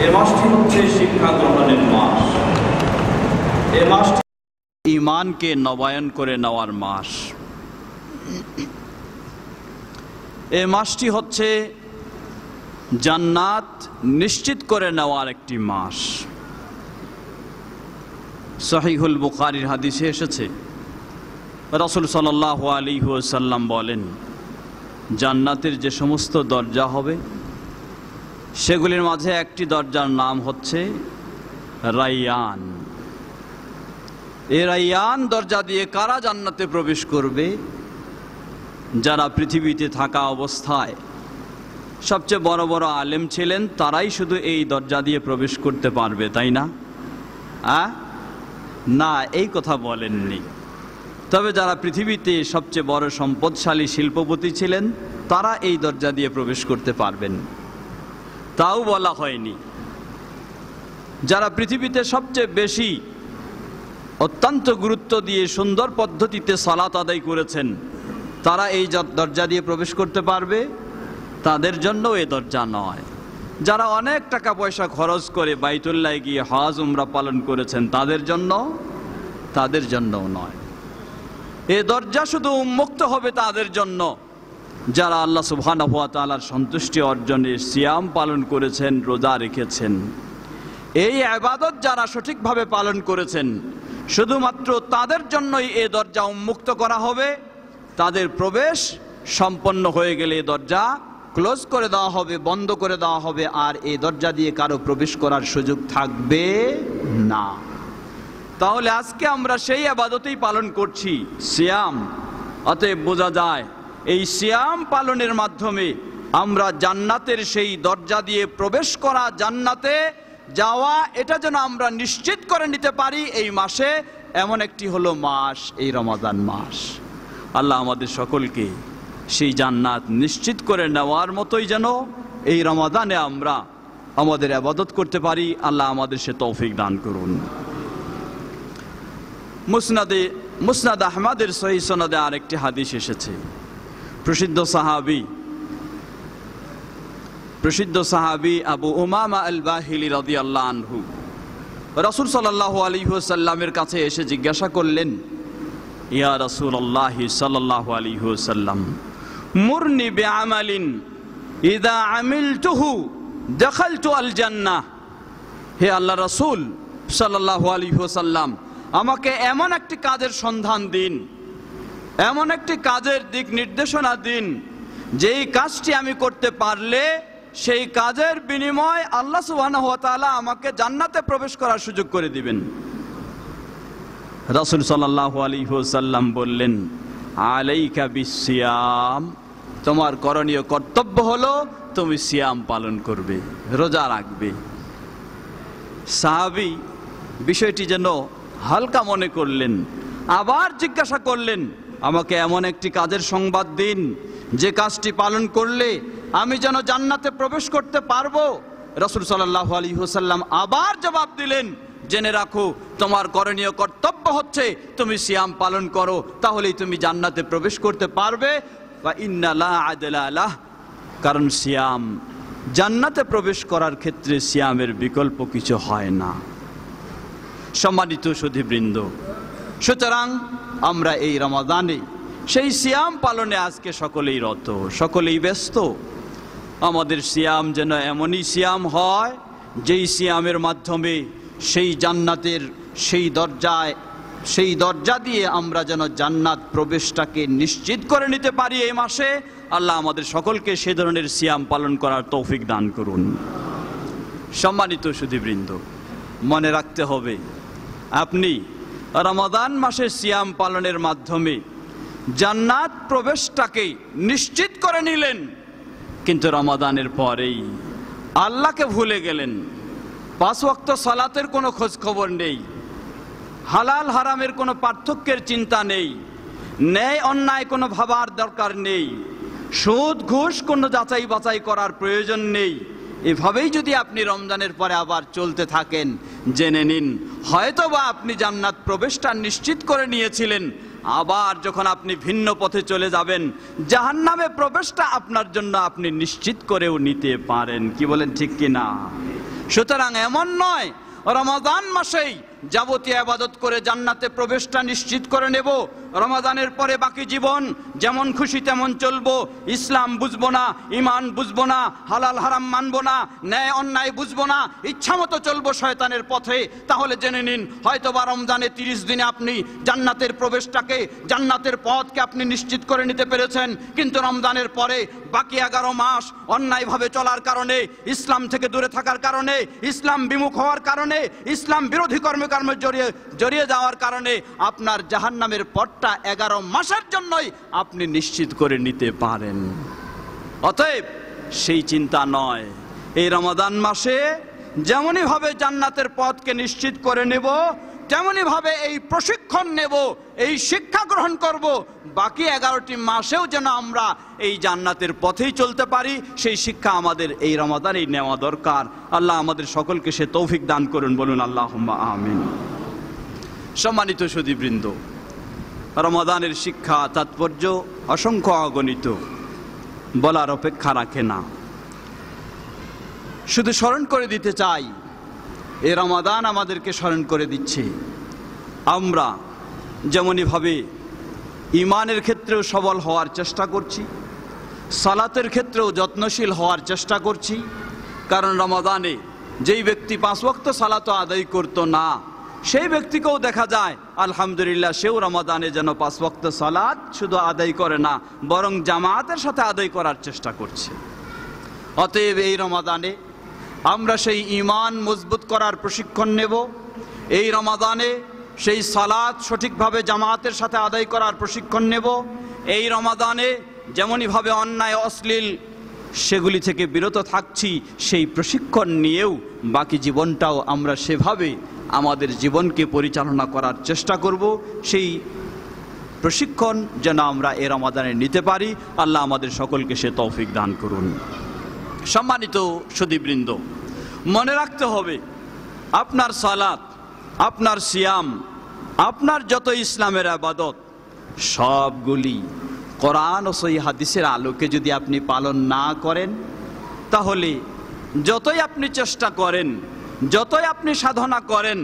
এই মাসটি হচ্ছে শিক্ষা গ্রহণের মাস। এই মাসটি ঈমানকে নবায়ন করে নেওয়ার মাস। এই মাসটি হচ্ছে জান্নাত নিশ্চিত করে নেওয়ার একটি মাস। সহিহুল বুখারীর হাদিসে এসেছে, রাসূল সাল্লাল্লাহু আলাইহি ওয়াসাল্লাম বলেন, জান্নাতের যে সমস্ত দরজা হবে সেগুলির মাঝে একটি দরজার নাম হচ্ছে রায়্যান। এই রায়্যান দরজা দিয়ে কারা জান্নাতে প্রবেশ করবে? যারা পৃথিবীতে থাকা অবস্থায় সবচেয়ে বড় বড় আলেম ছিলেন, তারাই শুধু এই দরজা দিয়ে প্রবেশ করতে পারবে, তাই না? না, এই কথা বলেননি। তবে যারা পৃথিবীতে সবচেয়ে বড় সম্পদশালী শিল্পপতি ছিলেন, তারা এই দরজা দিয়ে প্রবেশ করতে পারবেন, তাও বলা হয়নি। যারা পৃথিবীতে সবচেয়ে বেশি অত্যন্ত গুরুত্ব দিয়ে সুন্দর পদ্ধতিতে সালাত আদায় করেছেন, তারা এই দরজা দিয়ে প্রবেশ করতে পারবে, তাদের জন্য এই দরজা নয়। যারা অনেক টাকা পয়সা খরচ করে বাইতুল্লাহ গিয়ে হজ উমরা পালন করেছেন, তাদের জন্যও নয়। এই দরজা শুধু উন্মুক্ত হবে তাদের জন্য যারা আল্লাহ সুবহানাহু ওয়া তাআলার সন্তুষ্টি অর্জনে সিয়াম পালন করেছেন, রোজা রেখেছেন। এই ইবাদত যারা সঠিকভাবে পালন করেছেন, শুধুমাত্র তাদের জন্যই এই দরজা উন্মুক্ত করা হবে। তাদের প্রবেশ সম্পন্ন হয়ে গেলে এই দরজা ক্লোজ করে দেওয়া হবে, বন্ধ করে দেওয়া হবে, আর এই দরজা দিয়ে কারো প্রবেশ করার সুযোগ থাকবে না। তাহলে আজকে আমরা সেই ইবাদতই পালন করছি, সিয়াম। অতএব বোঝা যায় এই সিয়াম পালনের মাধ্যমে আমরা জান্নাতের সেই দরজা দিয়ে প্রবেশ করা, জান্নাতে যাওয়া, এটা যেন আমরা নিশ্চিত করে নিতে পারি। এই মাসে এমন একটি হলো মাস, এই রমাদান মাস। আল্লাহ আমাদের সকলকে সেই জান্নাত নিশ্চিত করে নেওয়ার মতোই যেন এই রমাদানে আমরা আমাদের ইবাদত করতে পারি। আল্লাহ আমাদের সে তৌফিক দান করুন। মুসনাদ আহমদের সহিহ সনদে আরেকটি হাদিস এসেছে। প্রসিদ্ধ সাহাবী আবু উমামা আল বাহিলি রাদিয়াল্লাহু আনহু রাসূল সাল্লাল্লাহু আলাইহি ওয়াসাল্লামের কাছে এসে জিজ্ঞাসা করলেন, ইয়া রাসূলুল্লাহ সাল্লাল্লাহু আলাইহি ওয়াসাল্লাম, মুরনি বিআমালিন ইযা আমিলতুহু দাখালতু আল জান্নাহ। হে আল্লাহ রাসূল সাল্লাল্লাহু আলাইহি ওয়াসাল্লাম, আমাকে এমন একটি কাজের সন্ধান দিন, এমন একটি কাজের দিক নির্দেশনা দিন, যেই কাজটি আমি করতে পারলে সেই কাজের বিনিময় আল্লাহ সুবহানাহু ওয়া তাআলা আমাকে জান্নাতে প্রবেশ করার সুযোগ করে দিবেন। রাসূল সাল্লাল্লাহু আলাইহি ওয়াসাল্লাম বললেন, আলাইকা বিসিয়াম, তোমার করণীয় কর্তব্য হলো তুমি সিয়াম পালন করবে, রোজা রাখবে। সাহাবী বিষয়টি যেন হালকা মনে করলেন, আবার জিজ্ঞাসা করলেন, আমাকে এমন একটি কাজের সংবাদ দিন যে কাজটি পালন করলে আমি যেন জান্নাতে প্রবেশ করতে পারবো। রাসূল সাল্লাল্লাহু আলাইহি ওয়াসাল্লাম আবার জবাব দিলেন, জেনে রাখো তোমার করণীয় কর্তব্য হচ্ছে তুমি সিয়াম পালন করো, তাহলেই তুমি জান্নাতে প্রবেশ করতে পারবে। ওয়া ইন্না লা আদলা লাহ, কারণ সিয়াম, জান্নাতে প্রবেশ করার ক্ষেত্রে সিয়ামের বিকল্প কিছু হয় না। সম্মানিত সুধীবৃন্দ, সুতরাং আমরা এই রমাদানে সেই সিয়াম পালনে আজকে সকলেই রত, সকলেই ব্যস্ত। আমাদের সিয়াম যেন এমনই সিয়াম হয় যেই সিয়ামের মাধ্যমে সেই জান্নাতের সেই দরজা দিয়ে আমরা যেন জান্নাত প্রবেশটাকে নিশ্চিত করে নিতে পারি এই মাসে। আল্লাহ আমাদের সকলকে সে ধরনের সিয়াম পালন করার তৌফিক দান করুন। সম্মানিত সুধীবৃন্দ, মনে রাখতে হবে, আপনি রমাদান মাসের সিয়াম পালনের মাধ্যমে জান্নাত প্রবেশটাকে নিশ্চিত করে নিলেন, কিন্তু রমাদানের পরেই আল্লাহকে ভুলে গেলেন। 5 ওয়াক্ত সালাতের কোনো খোঁজ খবর নেই, হালাল হারামের কোনো পার্থক্যের চিন্তা নেই, ন্যায় অন্যায় কোনো ভাবার দরকার নেই, সুদ ঘুষ কোনো যাচাই বাছাই করার প্রয়োজন নেই। এভাবেই যদি আপনি রমজানের পরে আবার চলতে থাকেন, জেনে নিন হয়তোবা আপনি জান্নাত প্রবেশটা নিশ্চিত করে নিয়েছিলেন, আবার যখন আপনি ভিন্ন পথে চলে যাবেন, জাহান্নামে প্রবেশটা আপনার জন্য আপনি নিশ্চিত করেও নিতে পারেন। কি বলেন, ঠিক কিনা? সুতরাং এমন নয় রমাদান মাসেই যাবতীয় ইবাদত করে জান্নাতে প্রবেশটা নিশ্চিত করে নেব, রমাদানের পরে বাকি জীবন যেমন খুশি তেমন চলবো, ইসলাম বুঝবো না, ঈমান বুঝবো না, হালাল হারাম মানবো না, ন্যায় অন্যায় বুঝবো না, ইচ্ছামতো চলবো শয়তানের পথে। তাহলে জেনে নিন হয়তোবা রমজানে 30 দিনে আপনি জান্নাতের প্রবেশটাকে, জান্নাতের পথকে আপনি নিশ্চিত করে নিতে পেরেছেন, কিন্তু রমজানের পরে বাকি 11 মাস অন্যায়ভাবে চলার কারণে, ইসলাম থেকে দূরে থাকার কারণে, ইসলাম বিমুখ হওয়ার কারণে, ইসলাম বিরোধী কর্মে জড়িয়ে যাওয়ার কারণে আপনার জাহান্নামের পথটা 11 মাসের জন্যই আপনি নিশ্চিত করে নিতে পারেন। অতএব সেই চিন্তা নয়, এই রমাদান মাসে যেমনই ভাবে জান্নাতের পথকে নিশ্চিত করে নেব, তেমনি ভাবে এই প্রশিক্ষণ নেব, এই শিক্ষা গ্রহণ করব, বাকি 11টি মাসেও যেন আমরা এই জান্নাতের পথেই চলতে পারি, সেই শিক্ষা আমাদের এই রমাদানেই নেওয়া দরকার। আল্লাহ আমাদের সকলকে সে তৌফিক দান করুন, বলুন আল্লাহুম্মা আমিন। সম্মানিত সুধীবৃন্দ, রমাদানের শিক্ষা তাৎপর্য অসংখ্য অগণিত, বলার অপেক্ষা রাখে না। শুধু স্মরণ করে দিতে চাই, এ রমাদান আমাদেরকে স্মরণ করে দিচ্ছে আমরা যেমনইভাবে ঈমানের ক্ষেত্রেও সবল হওয়ার চেষ্টা করছি, সালাতের ক্ষেত্রেও যত্নশীল হওয়ার চেষ্টা করছি। কারণ রমাদানে যেই ব্যক্তি 5 ওয়াক্ত সালাত আদায় করতো না, সেই ব্যক্তিকেও দেখা যায় আলহামদুলিল্লাহ সেও রমাদানে যেন 5 ওয়াক্ত সালাত শুধু আদায় করে না, বরং জামাতের সাথে আদায় করার চেষ্টা করছে। অতএব এই রমাদানে আমরা সেই ঈমান মজবুত করার প্রশিক্ষণ নেব, এই রমাদানে সেই সালাত সঠিকভাবে জামাতের সাথে আদায় করার প্রশিক্ষণ নেব, এই রমাদানে যেমনইভাবে অন্যায় অশ্লীল সেগুলি থেকে বিরত থাকছি, সেই প্রশিক্ষণ নিয়েও বাকি জীবনটাও আমরা সেভাবে আমাদের জীবনকে পরিচালনা করার চেষ্টা করব। সেই প্রশিক্ষণ যেন আমরা এ রমাদানে নিতে পারি, আল্লাহ আমাদের সকলকে সে তৌফিক দান করুন। সম্মানিত সুধীবৃন্দ, মনে রাখতে হবে আপনার সালাত, আপনার সিয়াম, আপনার যত ইসলামের ইবাদত সবগুলি কোরআন ও সহিহ হাদিসের আলোকে যদি আপনি পালন না করেন, তাহলে যতই আপনি চেষ্টা করেন, যতই আপনি সাধনা করেন,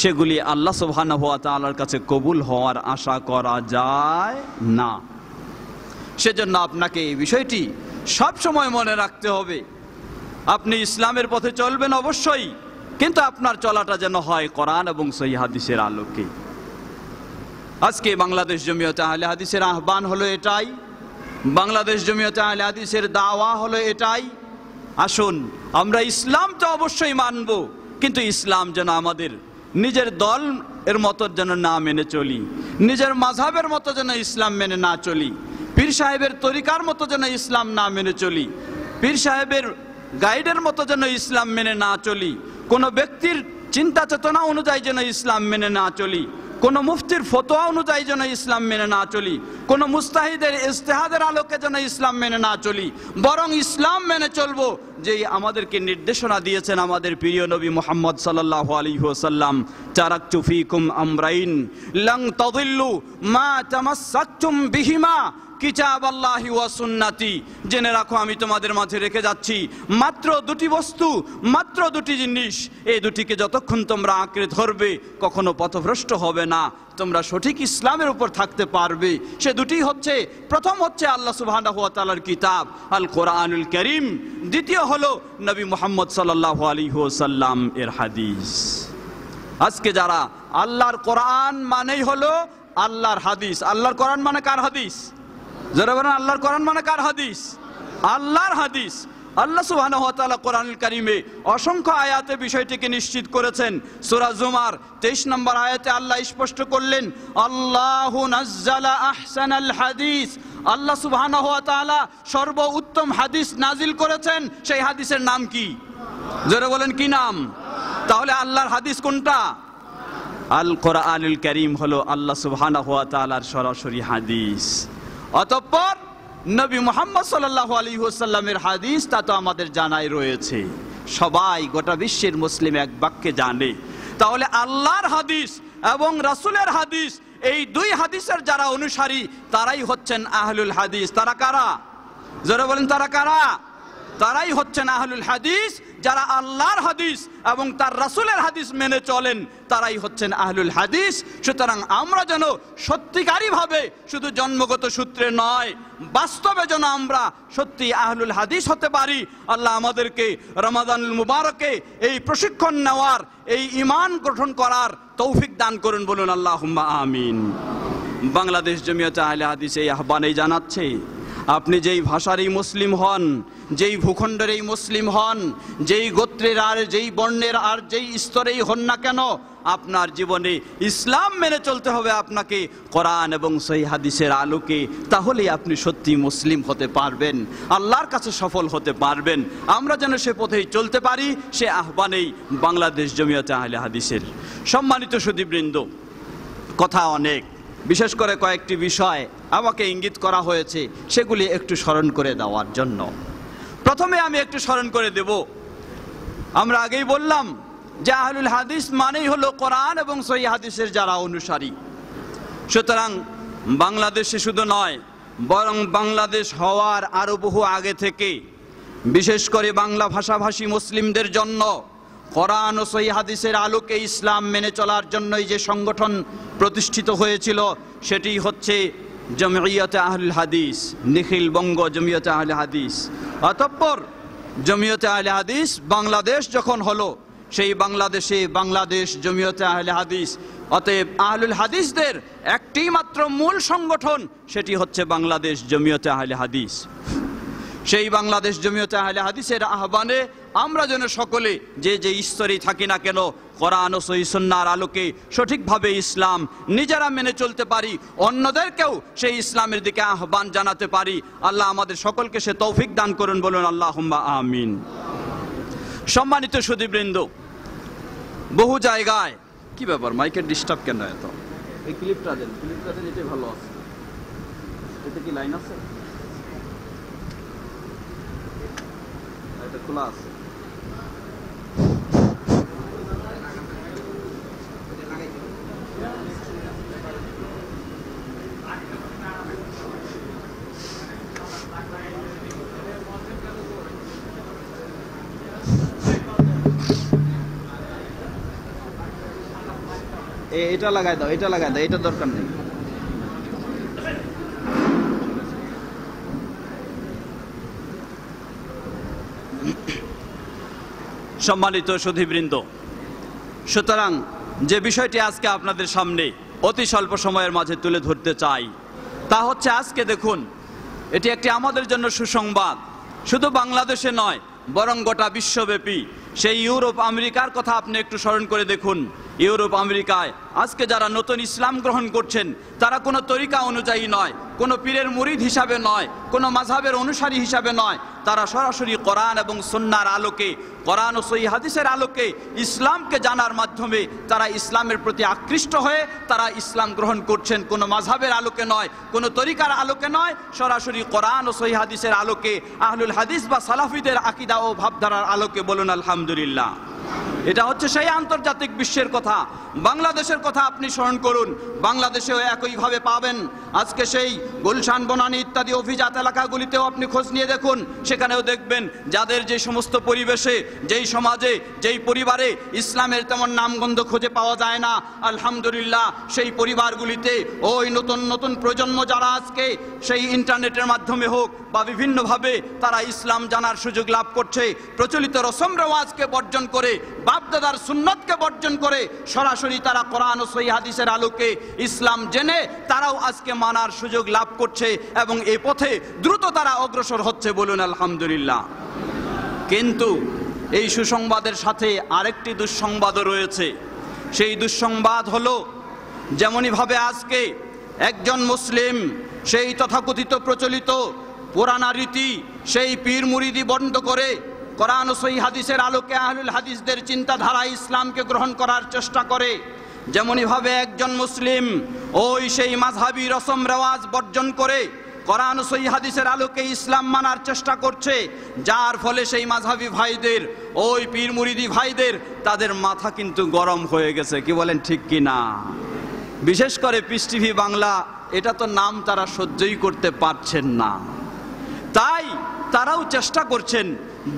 সেগুলি আল্লাহ সুবহানাহু ওয়া তাআলার কাছে কবুল হওয়ার আশা করা যায় না। সেজন্য আপনাকে এই বিষয়টি সব সময় মনে রাখতে হবে। আপনি ইসলামের পথে চলবেন অবশ্যই, কিন্তু আপনার চলাটা যেন হয় কোরআন এবং সহিহ হাদিসের আলোকে। আজকে বাংলাদেশ জমিয়তে আহলে হাদিসের আহ্বান হলো এটাই, বাংলাদেশ জমিয়তে আহলে হাদিসের দাওয়া হলো এটাই। আসুন আমরা ইসলাম তো অবশ্যই মানব, কিন্তু ইসলাম যেন আমাদের নিজের দল এর মতো যেন না মেনে চলি, নিজের মাযহাবের মতো যেন ইসলাম মেনে না চলি, পীর সাহেবের তরিকার মতো যেন ইসলাম না মেনে চলি, পীর সাহেবের গাইডের মতো যেন ইসলাম মেনে না চলি, কোনো ব্যক্তির চিন্তা চেতনা অনুযায়ী যেন ইসলাম মেনে না চলি, কোনো মুফতির ফতোয়া অনুযায়ী যেন ইসলাম মেনে না চলি, কোনো মুস্তাহিদের ইজতিহাদের আলোকে যেন ইসলাম মেনে না চলি, বরং ইসলাম মেনে চলবো যেই আমাদেরকে নির্দেশনা দিয়েছেন আমাদের প্রিয় নবী মুহাম্মদ সাল্লাল্লাহু আলাইহি ওয়াসাল্লাম, তারাকতু ফীকুম আমরাইন লান তাদিল্লু মা তামাসসাকতুম বিহিমা কিতাবাল্লাহি ওয়া সুন্নতি। জেনে রাখো আমি তোমাদের মাঝে রেখে যাচ্ছি মাত্র 2টি বস্তু, মাত্র 2টি জিনিস, এই দুটিকে যতক্ষণ তোমরা আঁকড়ে ধরবে কখনো পথভ্রষ্ট হবে না, তোমরা সঠিক ইসলামের উপর থাকতে পারবে। সে দুটি হচ্ছে, প্রথম হচ্ছে আল্লাহ সুবহানাহু ওয়া তাআলার কিতাব আল কোরআনুল কারীম, দ্বিতীয় হলো নবী মুহাম্মদ সাল্লাল্লাহু আলাইহি ওয়াসাল্লাম এর হাদিস। আজকে যারা আল্লাহর কোরআন মানেই হলো আল্লাহর হাদিস, আল্লাহর কোরআন মানে কার হাদিস? যারা বলেন আল্লাহর কোরআন মানে কার হাদিস? আল্লাহর হাদিস। আল্লাহ সুবহানাহু ওয়া তাআলা কোরআনুল কারীমে অসংখ্য আয়াতে বিষয়টিকে নিশ্চিত করেছেন। সূরা জুমার 23 নম্বর আয়াতে আল্লাহ স্পষ্ট করলেন, আল্লাহু নাজ্জালা আহসানাল হাদিস, আল্লাহ সুবহানাহু ওয়া তাআলা সর্বোত্তম হাদিস নাজিল করেছেন। সেই হাদিসের নাম কি? যারা বলেন কি নাম? তাহলে আল্লাহর হাদিস কোনটা? আল কোরআনুল কারীম হলো আল্লাহ সুবহানাহু ওয়া তাআলার সরাসরি হাদিস। অতঃপর নবী মুহাম্মদ সাল্লাল্লাহু আলাইহি ওয়াসাল্লামের হাদিস তা তো আমাদের জানাই রয়েছে, সবাই গোটা বিশ্বের মুসলিম এক বাক্যে জানে। তাহলে আল্লাহর হাদিস এবং রাসূলের হাদিস, এই দুই হাদিসের যারা অনুসারী তারাই হচ্ছেন আহলুল হাদিস। তারা কারা? যারা বলেন তারা কারা? তারাই হচ্ছেন আহলুল হাদিস, যারা আল্লাহর হাদিস এবং তার রাসূলের হাদিস মেনে চলেন তারাই হচ্ছেন আহলুল হাদিস। সুতরাং আমরা যেন সত্যিকারী ভাবে শুধু জন্মগত সূত্রে নয়, বাস্তবে যেন আমরা সত্যি আহলুল হাদিস হতে পারি। আল্লাহ আমাদেরকে রমাদানুল মুবারকে এই প্রশিক্ষণ নেওয়ার, এই ঈমান গঠন করার তৌফিক দান করুন, বলুন আল্লাহুম্মা আমিন। বাংলাদেশ জমিয়তে আহলে হাদিস এই আহ্বানেই জানাচ্ছে, আপনি যেই ভাষারই মুসলিম হন, যেই ভূখণ্ডের এই মুসলিম হন, যেই গোত্রের আর যেই বর্ণের আর যেই স্তরেই হন না কেন, আপনার জীবনে ইসলাম মেনে চলতে হবে আপনাকে কোরআন এবং সহিহ হাদিসের আলোকে। তাহলেই আপনি সত্যি মুসলিম হতে পারবেন, আল্লাহর কাছে সফল হতে পারবেন। আমরা যেন সে পথেই চলতে পারি, সে আহ্বানেই বাংলাদেশ জমিয়তে আহলে হাদিসের। সম্মানিত সুধীবৃন্দ, কথা অনেক, বিশেষ করে কয়েকটি বিষয় আমাকে ইঙ্গিত করা হয়েছে, সেগুলি একটু স্মরণ করে দেওয়ার জন্য। প্রথমে আমি একটু স্মরণ করে দেব, আমরা আগেই বললাম যে আহলুল হাদিস মানেই হলো কোরআন এবং সহিহ হাদিসের যারা অনুসারী। সুতরাং বাংলাদেশে শুধু নয়, বরং বাংলাদেশ হওয়ার আরো বহু আগে থেকে বিশেষ করে বাংলা ভাষাভাষী মুসলিমদের জন্য কোরআন ও সহিহ হাদিসের আলোকে ইসলাম মেনে চলার জন্যই যে সংগঠন প্রতিষ্ঠিত হয়েছিল সেটি হচ্ছে জমিয়তে আহলুল হাদিস, নিখিল বঙ্গ জমিয়তে আহলে হাদিস। অতঃপর জমিয়তে আহলে হাদিস বাংলাদেশ যখন হলো, সেই বাংলাদেশে বাংলাদেশ জমিয়তে আহলে হাদিস। অতএব আহলুল হাদিসদের একটি মাত্র মূল সংগঠন, সেটি হচ্ছে বাংলাদেশ জমিয়তে আহলে হাদিস। সেই বাংলাদেশ জমিয়তে আহলে হাদিসের আহ্বানে আমরা যেন সকলে যে যে স্তরেই থাকি না কেন, কোরআন ও সহিহ সুন্নাহর আলোকে সঠিকভাবে ইসলাম নিজেরা মেনে চলতে পারি, অন্যদেরকেও সেই ইসলামের দিকে আহ্বান জানাতে পারি। আল্লাহ আমাদের সকলকে সে তৌফিক দান করুন, বলুন আল্লাহুম্মা আমিন। সম্মানিত সুধীবৃন্দ, বহু জায়গায় কি ব্যাপার, মাইকের ডিস্টার্ব কেন এত? এই ক্লিপটা দেন, এটাই ভালো আছে। এতে কি লাইন আছে? এটা খোলা আছে। এটা লাগাই দাও, এটা লাগাই দাও, এটা দরকার নেই। সম্মানিত সুধীবৃন্দ, সুতরাং যে বিষয়টি আজকে আপনাদের সামনে অতি স্বল্প সময়ের মাঝে তুলে ধরতে চাই তা হচ্ছে, আজকে দেখুন, এটি একটি আমাদের জন্য সুসংবাদ। শুধু বাংলাদেশে নয়, বরং গোটা বিশ্বব্যাপী। সেই ইউরোপ আমেরিকার কথা আপনি একটু স্মরণ করে দেখুন। ইউরোপ আমেরিকায় আজকে যারা নতুন ইসলাম গ্রহণ করছেন, তারা কোনো তরিকা অনুযায়ী নয়, কোনো পীরের মুরিদ হিসাবে নয়, কোনো মাযহাবের অনুসারী হিসাবে নয়, তারা সরাসরি কোরআন এবং সুন্নাহর আলোকে, কোরআন ও সহিহ হাদিসের আলোকে ইসলামকে জানার মাধ্যমে তারা ইসলামের প্রতি আকৃষ্ট হয়ে তারা ইসলাম গ্রহণ করছেন। কোনো মাযহাবের আলোকে নয়, কোনো তরিকার আলোকে নয়, সরাসরি কোরআন ও সহিহ হাদিসের আলোকে, আহলুল হাদিস বা সালাফিদের আকীদা ও ভাবধারার আলোকে। বলুন আলহামদুলিল্লাহ। এটা হচ্ছে সেই আন্তর্জাতিক বিশ্বের কথা। বাংলাদেশের কথা আপনি স্মরণ করুন, বাংলাদেশেও একইভাবে পাবেন। আজকে সেই গুলশান, বনানী ইত্যাদি অভিজাত এলাকাগুলিতেও আপনি খোঁজ নিয়ে দেখুন, সেখানেও দেখবেন যাদের যে সমস্ত পরিবেশে, যেই সমাজে, যেই পরিবারে ইসলামের তেমন নামগন্ধ খুঁজে পাওয়া যায় না, আলহামদুলিল্লাহ সেই পরিবারগুলিতে ওই নতুন নতুন প্রজন্ম যারা আজকে সেই ইন্টারনেটের মাধ্যমে হোক বা বিভিন্নভাবে তারা ইসলাম জানার সুযোগ লাভ করছে, প্রচলিত রসম রেওয়াজকে বর্জন করে, বাপদাদার সুন্নতকে বর্জন করে সরাসরি তারা কোরআন ও সহিহ হাদিসের আলোকে ইসলাম জেনে তারাও আজকে মানার সুযোগ লাভ করছে এবং এই পথে দ্রুত তারা অগ্রসর হচ্ছে। বলুন আলহামদুলিল্লাহ। কিন্তু এই সুসংবাদের সাথে আরেকটি দুঃসংবাদও রয়েছে। সেই দুঃসংবাদ হলো, যেমনইভাবে আজকে একজন মুসলিম সেই তথাকথিত প্রচলিত পুরানা রীতি, সেই পীর মুরিদি বন্ধ করে কোরআন ও সহিহ হাদিসের আলোকে আহলুল হাদিসদের চিন্তাধারা ইসলামকে গ্রহণ করার চেষ্টা করে, যেমনইভাবে একজন মুসলিম ওই সেই মাযহাবী রসম রেওয়াজ বর্জন করে কোরআন ও সহিহ হাদিসের আলোকে ইসলাম মানার চেষ্টা করছে, যার ফলে সেই মাযহাবী ভাইদের, ওই পীর মুরিদি ভাইদের, তাদের মাথা কিন্তু গরম হয়ে গেছে। কি বলেন, ঠিক কি না? বিশেষ করে পিস টিভি বাংলা, এটা তো নাম তারা সহ্যই করতে পারছেন না। তাই তারাও চেষ্টা করছেন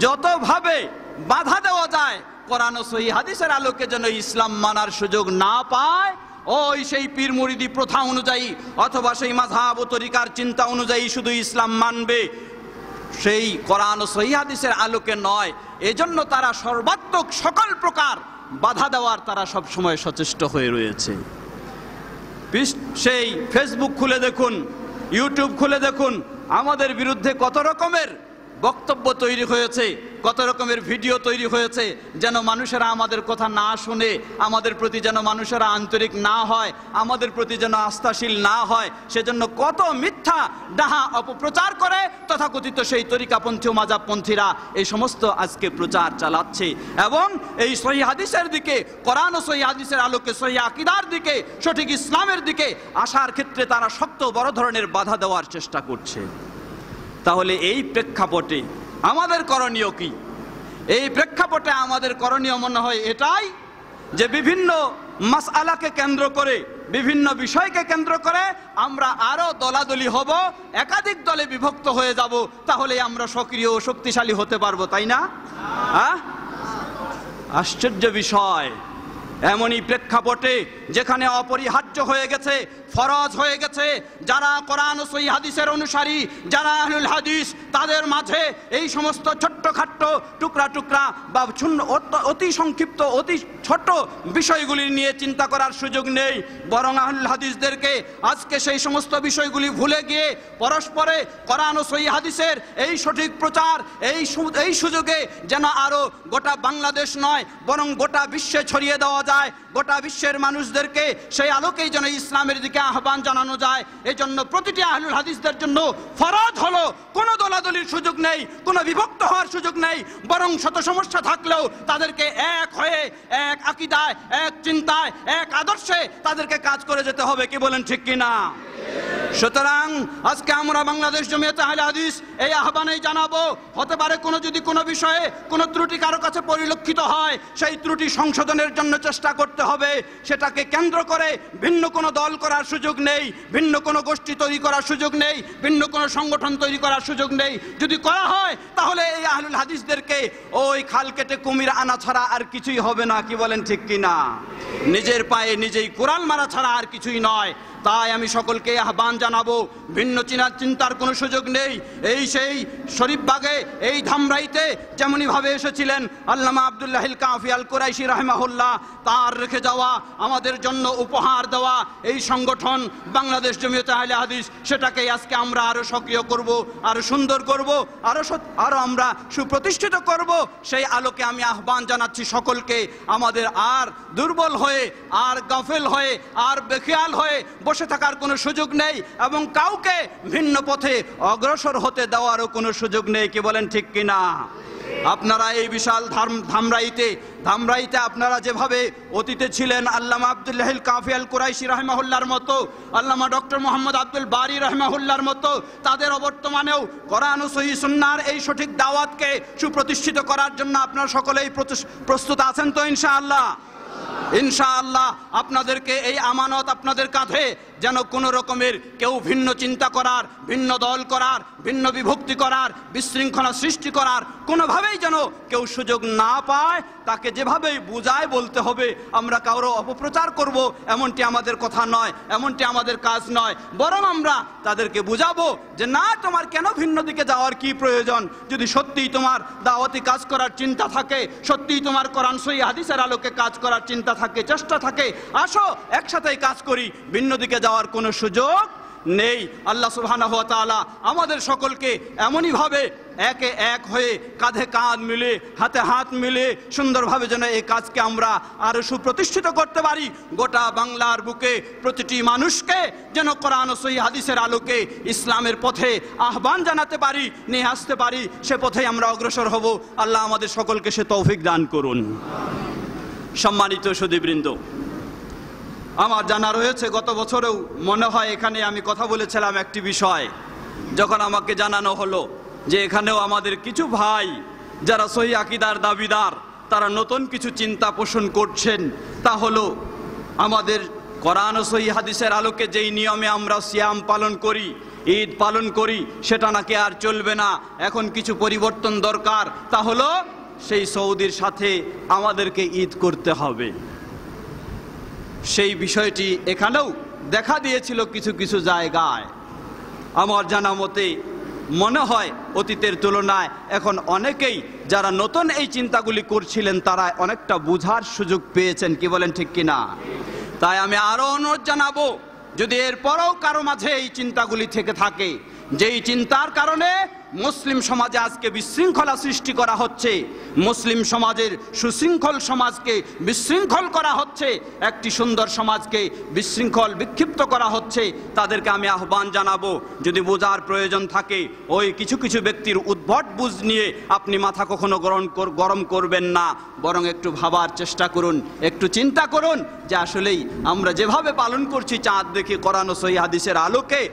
যতভাবে বাধা দেওয়া যায়, কোরআন ও সহিহ হাদিসের আলোকে যেন ইসলাম মানার সুযোগ না পায়, ওই সেই পীর মুরিদি প্রথা অনুযায়ী অথবা সেই মাযহাব ও তরিকার চিন্তা অনুযায়ী শুধু ইসলাম মানবে, সেই কোরআন ও সহিহ হাদিসের আলোকে নয়। এজন্য তারা সর্বাত্মক সকল প্রকার বাধা দেওয়ার তারা সব সময় সচেষ্ট হয়ে রয়েছে। সেই ফেসবুক খুলে দেখুন, ইউটিউব খুলে দেখুন, আমাদের বিরুদ্ধে কত রকমের বক্তব্য তৈরি হয়েছে, কত রকমের ভিডিও তৈরি হয়েছে, যেন মানুষেরা আমাদের কথা না শুনে, আমাদের প্রতি যেন মানুষেরা আন্তরিক না হয়, আমাদের প্রতি যেন আস্থাশীল না হয়, সেজন্য কত মিথ্যা ডাহা অপপ্রচার করে তথাকথিত সেই তরিকাপন্থী ও মাযহাবপন্থীরা এই সমস্ত আজকে প্রচার চালাচ্ছে। এবং এই সহিহ হাদিসের দিকে, কোরআন ও সহিহ হাদিসের আলোকে সহিহ আকীদার দিকে, সঠিক ইসলামের দিকে আসার ক্ষেত্রে তারা শক্ত বড় ধরনের বাধা দেওয়ার চেষ্টা করছে। তাহলে এই প্রেক্ষাপটে আমাদের করণীয় কি? এই প্রেক্ষাপটে আমাদের করণীয় মনে হয় এটাই যে বিভিন্ন মাসআলাকে কেন্দ্র করে, বিভিন্ন বিষয়কে কেন্দ্র করে আমরা আরো দলাদলি হব, একাধিক দলে বিভক্ত হয়ে যাব, তাহলে আমরা সক্রিয় ও শক্তিশালী হতে পারবো, তাই না? আশ্চর্য বিষয়, এমনই প্রেক্ষাপটে যেখানে অপরিহার্য হয়ে গেছে, ফরজ হয়ে গেছে, যারা কোরআন ও সহিহ হাদিসের অনুসারী, যারা আহলুল হাদিস, তাদের মাঝে এই সমস্ত ছোট্টখাট্ট টুকরা টুকরা বা অতি সংক্ষিপ্ত, অতি ছোট বিষয়গুলি নিয়ে চিন্তা করার সুযোগ নেই। বরং আহলুল হাদিসদেরকে আজকে সেই সমস্ত বিষয়গুলি ভুলে গিয়ে পরস্পরে কোরআন ও সহিহ হাদিসের এই সঠিক প্রচার, এই সুযোগে যেন আরো গোটা বাংলাদেশ নয় বরং গোটা বিশ্বে ছড়িয়ে দেওয়া যায়, গোটা বিশ্বের মানুষদেরকে সেই আলোকেই যেন ইসলামের দিকে আহ্বান জানানো যায়। এই জন্য প্রতিটি আহলুল হাদিসদের জন্য ফরজ হলো কোনো দলাদলির সুযোগ নেই, কোনো বিভক্ত হওয়ার সুযোগ নেই, বরং শত সমস্যা থাকলেও তাদেরকে এক হয়ে, এক আকীদায়, এক চিন্তায়, এক আদর্শে তাদেরকে কাজ করে যেতে হবে। কি বলেন, ঠিক কিনা? সুতরাং আজকে আমরা বাংলাদেশ জমিয়তে আহলে হাদিস এই আহ্বানেই জানাবো, হতে পারে যদি কোনো বিষয়ে কোনো ত্রুটি কারো কাছে পরিলক্ষিত হয়, সেই ত্রুটি সংশোধনের জন্য চেষ্টা করতে হবে। সেটাকে কেন্দ্র করে ভিন্ন কোনো দল করার সুযোগ নেই, ভিন্ন কোনো গোষ্ঠী তৈরি করার সুযোগ নেই, ভিন্ন কোনো সংগঠন তৈরি করার সুযোগ নেই। যদি করা হয় তাহলে এই আহলুল হাদিসদেরকে ওই খাল কেটে কুমির আনা ছাড়া আর কিছুই হবে না। কি বলেন, ঠিক কিনা? নিজের পায়ে নিজেই কোরাল মারা ছাড়া আর কিছুই নয়। তাই আমি সকলকে আহ্বান জানাবো, ভিন্ন চিন্তার কোনো সুযোগ নেই। এই সেই শরীফবাগে, এই ধামরাইতে যেমনই ভাবে এসেছিলেন আল্লামা আব্দুল্লাহিল কাফি আল কুরাইশি রাহিমাহুল্লাহ, তার রেখে যাওয়া, আমাদের জন্য উপহার দেওয়া এই সংগঠন বাংলাদেশ জমিয়তে আহলে হাদিস, সেটাকেই আজকে আমরা আরো সক্রিয় করব, আরো সুন্দর করব, আরো আমরা সুপ্রতিষ্ঠিত করব। সেই আলোকে আমি আহ্বান জানাচ্ছি সকলকে, আমাদের আর দুর্বল হয়ে, আর গাফেল হয়ে, আর বেখেয়াল হয়ে বসে থাকার কোনো সুযোগ নেই এবং কাউকে ভিন্ন পথে অগ্রসর হতে দেওয়ারও কোনো সুযোগ নেই। কি বলেন, ঠিক কিনা? আপনারা এই বিশাল ধামরাইতে আপনারা যেভাবে অতীতে ছিলেন আল্লামা আব্দুল্লাহিল কাফি আল কুরাইশি রাহিমাহুল্লাহর মতো, আল্লামা ডক্টর মোহাম্মদ আব্দুল বারী রাহিমাহুল্লাহর মতো, তাদের অবর্তমানেও কোরআন ও সহিহ সুন্নাহর এই সঠিক দাওয়াতকে সুপ্রতিষ্ঠিত করার জন্য আপনারা সকলেই প্রস্তুত আছেন তো? ইনশাআল্লাহ, ইনশাআল্লাহ আপনাদেরকে এই আমানত আপনাদের কাঁধে, যেন কোনো রকমের কেউ ভিন্ন চিন্তা করার, ভিন্ন দল করার, ভিন্ন বিভক্তি করার, বিশৃঙ্খলা সৃষ্টি করার কোনোভাবেই যেন কেউ সুযোগ না পায়। তাকে যেভাবেই বুঝায় বলতে হবে। আমরা কারো অপপ্রচার করব এমনটি আমাদের কথা নয়, এমনটি আমাদের কাজ নয়, বরং আমরা তাদেরকে বুঝাবো যে না, তোমার কেন ভিন্ন দিকে যাওয়ার কি প্রয়োজন? যদি সত্যিই তোমার দাওয়াতি কাজ করার চিন্তা থাকে, সত্যিই তোমার কোরআন সহিহ হাদিসের আলোকে কাজ করার চিন্তা থাকে, চেষ্টা থাকে, আসো একসাথেই কাজ করি, ভিন্ন দিকে যাওয়ার কোনো সুযোগ নেই। আল্লাহ সুবহানাহু ওয়া তাআলা আমাদের সকলকে এমনই ভাবে একে এক হয়ে, কাঁধে কাঁধ মিলে, হাতে হাত মিলে সুন্দরভাবে যেন এই কাজকে আমরা আরো সুপ্রতিষ্ঠিত করতে পারি। গোটা বাংলার বুকে প্রতিটি মানুষকে যেন কোরআন ও সহিহ হাদিসের আলোকে ইসলামের পথে আহ্বান জানাতে পারি, নিয়ে আসতে পারি, সে পথে আমরা অগ্রসর হব। আল্লাহ আমাদের সকলকে সে তৌফিক দান করুন। সম্মানিত সুধীবৃন্দ, আমার জানা রয়েছে গত বছরেও মনে হয় এখানে আমি কথা বলেছিলাম একটি বিষয়, যখন আমাকে জানানো হলো যে এখানেও আমাদের কিছু ভাই যারা সহিহ আকীদার দাবিদার, তারা নতুন কিছু চিন্তা পোষণ করছেন। তা হলো আমাদের কোরআন ও সহিহ হাদিসের আলোকে যেই নিয়মে আমরা সিয়াম পালন করি, ঈদ পালন করি, সেটা নাকি আর চলবে না, এখন কিছু পরিবর্তন দরকার। তা হলো সেই সৌদির সাথে আমাদেরকে ঈদ করতে হবে। সেই বিষয়টি এখানেও দেখা দিয়েছিল কিছু কিছু জায়গায়। আমার জানা মতে মনে হয় অতীতের তুলনায় এখন অনেকেই যারা নতুন এই চিন্তাগুলি করছিলেন তারা অনেকটা বুঝার সুযোগ পেয়েছেন, কি বলেন ঠিক কিনা? তাই আমি আরো অনুরোধ জানাবো, যদি এরপরও কারো মাঝে এই চিন্তাগুলি থেকে থাকে, যেই চিন্তার কারণে মুসলিম সমাজে আজকে বিশৃঙ্খলা সৃষ্টি করা হচ্ছে, মুসলিম সমাজের সুশৃঙ্খল সমাজকে বিশৃঙ্খল করা হচ্ছে, একটি সুন্দর সমাজকে বিশৃঙ্খল বিক্ষিপ্ত করা হচ্ছে, তাদেরকে আমি আহ্বান জানাবো, যদি বোঝার প্রয়োজন থাকে ওই কিছু কিছু ব্যক্তির উদ্ভট বুঝ নিয়ে আপনি মাথা কখনো গরম করবেন না, বরং একটু ভাবার চেষ্টা করুন, একটু চিন্তা করুন যে আসলেই আমরা যেভাবে পালন করছি চাঁদ দেখে কোরআন ও সহিহ হাদিসের আলোকে,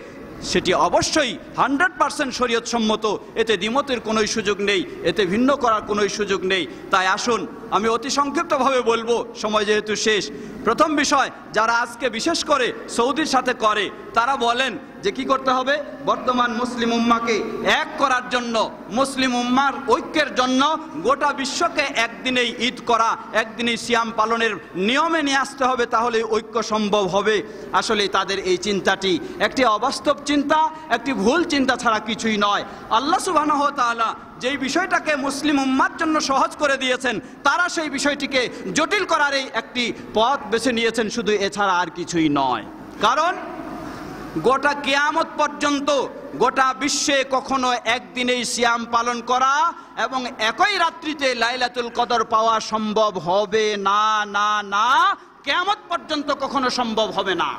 সেটি অবশ্যই 100% শরীয়ত সম্মত, এতে দ্বিমতের কোনো সুযোগ নেই, এতে ভিন্ন করার কোনো সুযোগ নেই। তাই আসুন আমি অতি সংক্ষিপ্তভাবে বলবো, সময় যেহেতু শেষ। প্রথম বিষয়, যারা আজকে বিশেষ করে সৌদির সাথে করে তারা বলেন যে কি করতে হবে, বর্তমান মুসলিম উম্মাকে এক করার জন্য, মুসলিম উম্মার ঐক্যের জন্য গোটা বিশ্বকে একদিনেই ঈদ করা, একদিনেই সিয়াম পালনের নিয়মে নিয়ে আসতে হবে, তাহলে ঐক্য সম্ভব হবে। আসলে তাদের এই চিন্তাটি একটি অবাস্তব চিন্তা, একটি ভুল চিন্তা ছাড়া কিছুই নয়। আল্লাহ সুবহানাহু ওয়া তাআলা যেই বিষয়টাকে মুসলিম উম্মার জন্য সহজ করে দিয়েছেন, তারা সেই বিষয়টিকে জটিল করার এই একটি পথ বেছে নিয়েছেন, শুধু এছাড়া আর কিছুই নয়। কারণ গোটা কিয়ামত পর্যন্ত গোটা বিশ্বে কখনো একদিনেই সিয়াম পালন করা এবং একই রাত্রিতে লাইলাতুল কদর পাওয়া সম্ভব হবে না, না না, কিয়ামত পর্যন্ত কখনো সম্ভব হবে না।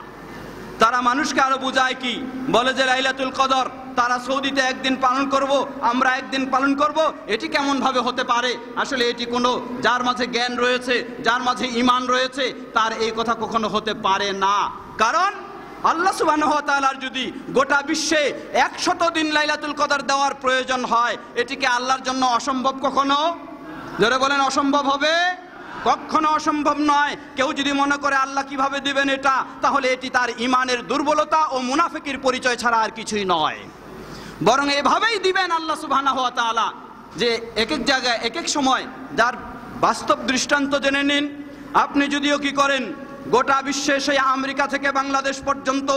তারা মানুষকে আরো বোঝায় কি, বলে যে লাইলাতুল কদর তারা সৌদিতে একদিন পালন করব, আমরা একদিন পালন করব, এটি কেমন ভাবে হতে পারে? আসলে এটি কোনো, যার মাঝে জ্ঞান রয়েছে, যার মাঝে ঈমান রয়েছে, তার এই কথা কখনো হতে পারে না। কারণ আল্লাহ সুবহানাহু ওয়া তাআলার যদি গোটা বিশ্বে 100 দিন লাইলাতুল কদর দেওয়ার প্রয়োজন হয়, এটিকে আল্লাহর জন্য অসম্ভব কখনো? যারা বলেন অসম্ভব হবে, কখনো অসম্ভব নয়। কেউ যদি মনে করে আল্লাহ কিভাবে দিবেন এটা, তাহলে এটি তার ঈমানের দুর্বলতা ও মুনাফিকের পরিচয় ছাড়া আর কিছুই নয়। বরং এভাবেই দিবেন আল্লাহ সুবহানাহু ওয়া তাআলা, যে এক এক জায়গায় এক এক সময়, যার বাস্তব দৃষ্টান্ত জেনে নিন। আপনি যদিও কি করেন, গোটা বিশ্বে সেই আমেরিকা থেকে বাংলাদেশ পর্যন্ত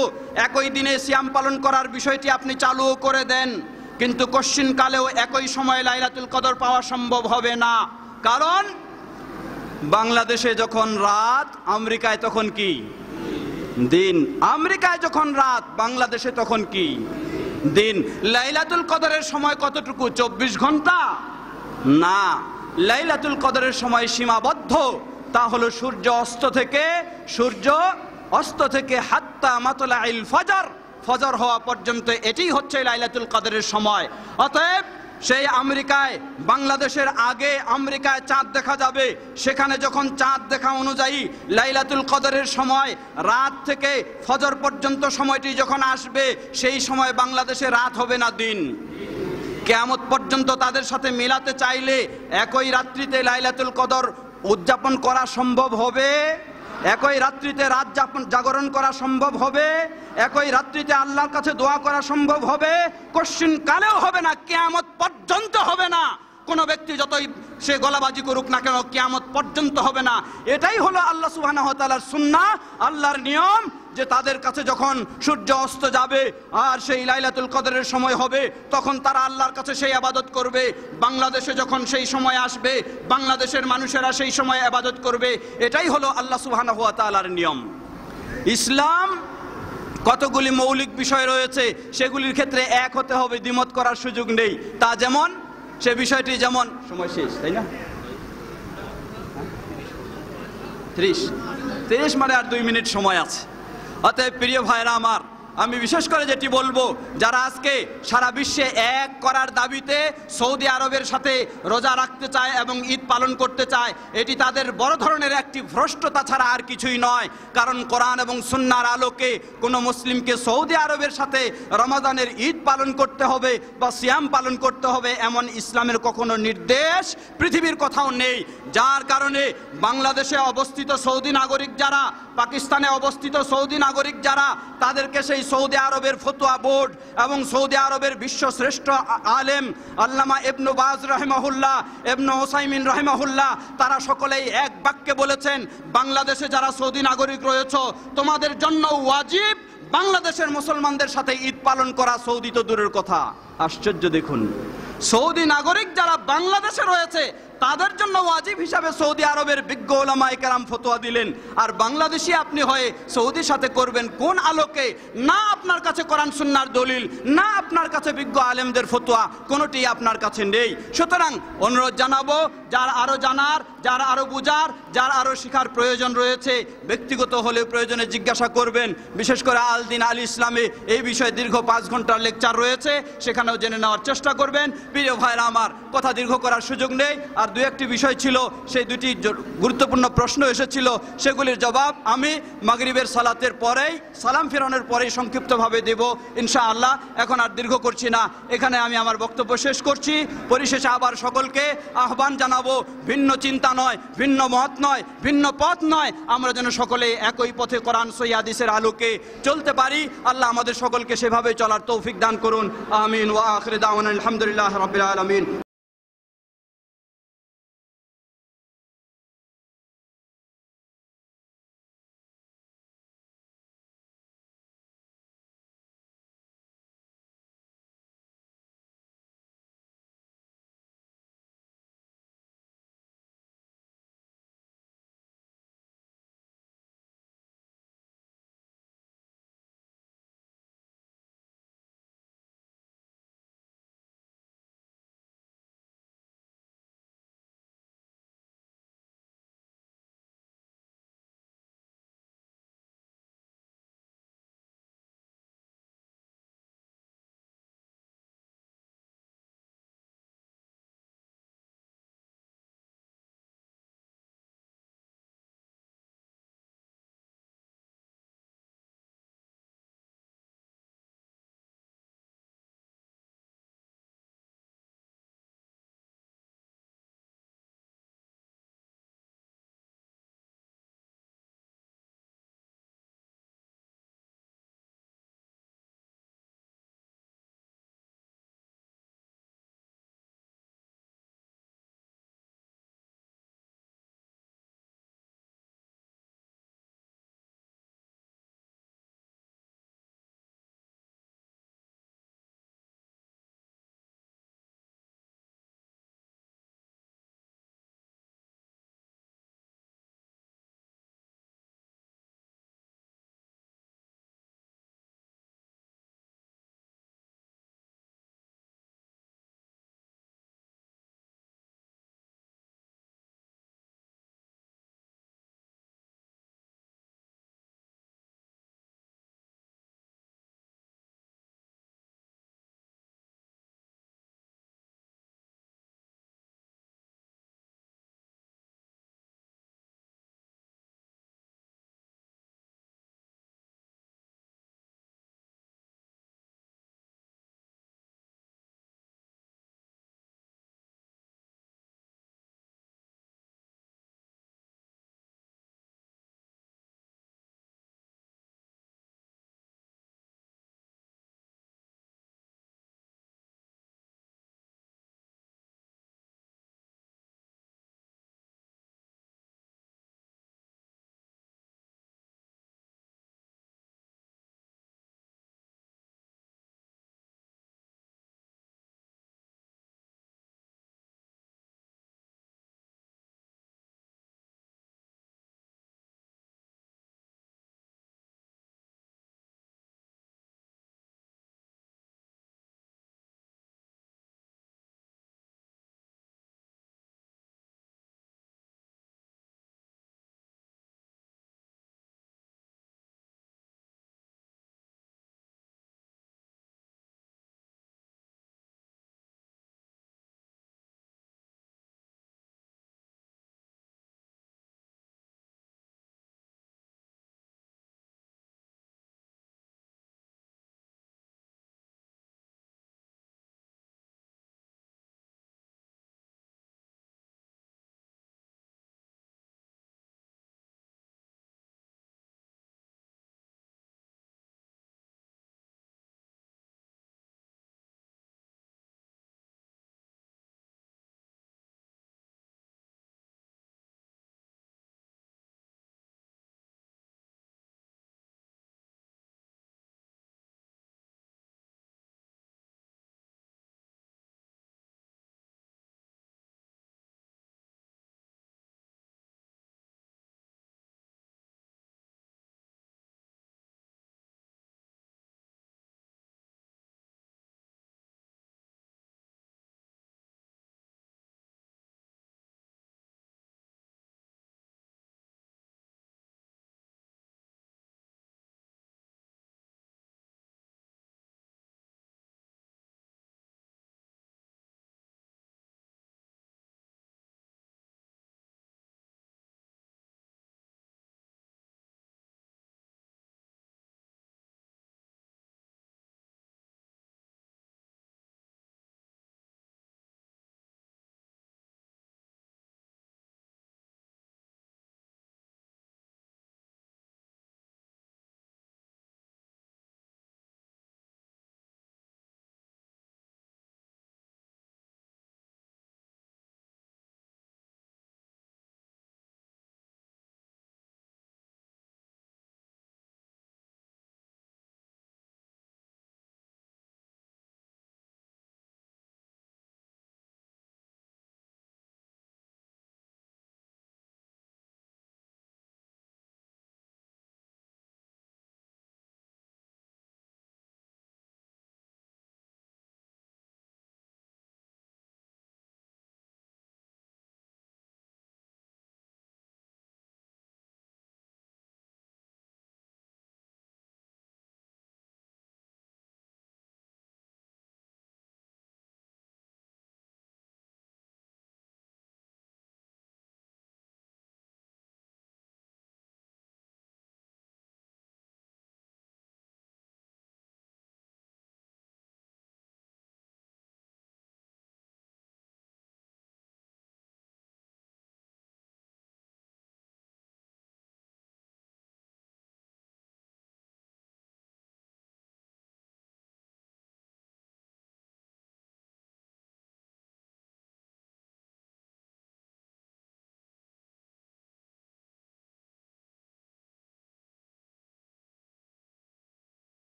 একই দিনে সিয়াম পালন করার বিষয়টি আপনি চালুও করে দেন, কিন্তু কশ্চিনকালেও একই সময়ে লাইলাতুল কদর পাওয়া সম্ভব হবে না। কারণ বাংলাদেশে যখন রাত, আমেরিকায় তখন কি দিন। আমেরিকায় যখন রাত, বাংলাদেশে তখন কি দিন। লাইলাতুল কদরের সময় কতটুকু? 24 ঘন্টা না, লাইলাতুল কদরের সময় সীমাবদ্ধ। তা হলো সূর্য অস্ত থেকে হাত্তা মাতলাইল ফজর, ফজর হওয়া পর্যন্ত, এটি হচ্ছে লাইলাতুল কদরের সময়। অতএব সেই আমেরিকায়, বাংলাদেশের আগে আমেরিকায় চাঁদ দেখা যাবে, সেখানে যখন চাঁদ দেখা অনুযায়ী লাইলাতুল কদরের সময় রাত থেকে ফজর পর্যন্ত সময়টি যখন আসবে, সেই সময় বাংলাদেশে রাত হবে না, দিন। কিয়ামত পর্যন্ত তাদের সাথে মেলাতে চাইলে একই রাত্রিতে লাইলাতুল কদর উদযাপন করা সম্ভব হবে, একই রাত্রিতে রাত জাগরণ করা সম্ভব হবে, একই রাত্রিতে আল্লাহর কাছে দোয়া করা সম্ভব হবে, কশ্চিন কালেও হবে না, কিয়ামত পর্যন্ত হবে না। কোনো ব্যক্তি যতই সে গলাবাজি করুক না কেন, কিয়ামত পর্যন্ত হবে না। এটাই হলো আল্লাহ সুবহানাহু ওয়া তাআলার সুন্নাহ, আল্লাহর নিয়ম, যে তাদের কাছে যখন সূর্য অস্ত যাবে আর সেই লাইলাতুল কদরের সময় হবে, তখন তারা আল্লাহর কাছে সেই ইবাদত করবে। বাংলাদেশে যখন সেই সময় আসবে, বাংলাদেশের মানুষেরা সেই সময় ইবাদত করবে। এটাই হলো আল্লাহ সুবহানাহু ওয়া তাআলার নিয়ম। ইসলাম কতগুলি মৌলিক বিষয় রয়েছে, সেগুলির ক্ষেত্রে এক হতে হবে, দ্বিমত করার সুযোগ নেই। তা যেমন, সে বিষয়টি যেমন, সময় শেষ তাই না, 30 মানে আর 2 মিনিট সময় আছে। অতএব প্রিয় ভাইরা আমার, আমি বিশেষ করে যেটি বলবো, যারা আজকে সারা বিশ্বে এক করার দাবিতে সৌদি আরবের সাথে রোজা রাখতে চায় এবং ঈদ পালন করতে চায়, এটি তাদের বড় ধরনের একটি ভ্রষ্টতা ছাড়া আর কিছুই নয়। কারণ কোরআন এবং সুন্নাহর আলোকে কোনো মুসলিমকে সৌদি আরবের সাথে রমাদানের ঈদ পালন করতে হবে বা সিয়াম পালন করতে হবে, এমন ইসলামের কখনো নির্দেশ পৃথিবীর কোথাও নেই। যার কারণে বাংলাদেশে অবস্থিত সৌদি নাগরিক যারা পাকিস্তানে অবস্থিত সৌদি নাগরিক যারা, তাদেরকে সেই সৌদি আরবের ফতোয়া বোর্ড এবং সৌদি আরবের বিশ্বশ্রেষ্ঠ আলেম আল্লামা ইবনু বাজ রাহিমাহুল্লাহ, ইবনু ওসাইমিন রাহিমাহুল্লাহ, তারা সকলেই এক বাক্যে বলেছেন, বাংলাদেশে যারা সৌদি নাগরিক রয়েছে তোমাদের জন্য ওয়াজিব বাংলাদেশের মুসলমানদের সাথে ঈদ পালন করা, সৌদি তো দূরের কথা। আশ্চর্য দেখুন, সৌদি নাগরিক যারা বাংলাদেশে রয়েছে তাদের জন্য ওয়াজিব হিসাবে সৌদি আরবের বিজ্ঞ ওলামায়ে কেরাম ফতোয়া দিলেন, আর বাংলাদেশি আপনি হয়ে সৌদির সাথে করবেন কোন আলোকে? না আপনার কাছে কোরআন সুন্নাহর দলিল, না আপনার কাছে বিজ্ঞ আলেমদের ফতোয়া, কোনোটি আপনার কাছে নেই। সুতরাং অনুরোধ জানাবো, যার আরো জানার, যার আরো বুঝার, যার আরো শিখার প্রয়োজন রয়েছে, ব্যক্তিগত হলে প্রয়োজনে জিজ্ঞাসা করবেন। বিশেষ করে আল দিন আল ইসলামে এই বিষয়ে দীর্ঘ 5 ঘন্টার লেকচার রয়েছে, সেখানেও জেনে নেওয়ার চেষ্টা করবেন। প্রিয় ভাইরা আমার, কথা দীর্ঘ করার সুযোগ নেই। আর দুই একটি বিষয় ছিল, সেই দুটি গুরুত্বপূর্ণ প্রশ্ন এসেছিল, সেগুলির জবাব আমি মাগরিবের সালাতের পরেই, সালাম ফেরানোর পরেই সংক্ষিপ্তভাবে দেব ইনশাআল্লাহ। এখন আর দীর্ঘ করছি না, এখানে আমি আমার বক্তব্য শেষ করছি। পরিশেষে আবার সকলকে আহ্বান জানাবো, ভিন্ন চিন্তা নয়, ভিন্ন মত নয়, ভিন্ন পথ নয়, আমরা যেন সকলে একই পথে কোরআন সহিহ হাদিসের আলোকে চলতে পারি। আল্লাহ আমাদের সকলকে সেভাবে চলার তৌফিক দান করুন। আমিন। ওয়া আখিরু দাওয়ানা আলহামদুলিল্লাহি রাব্বিল আলামিন।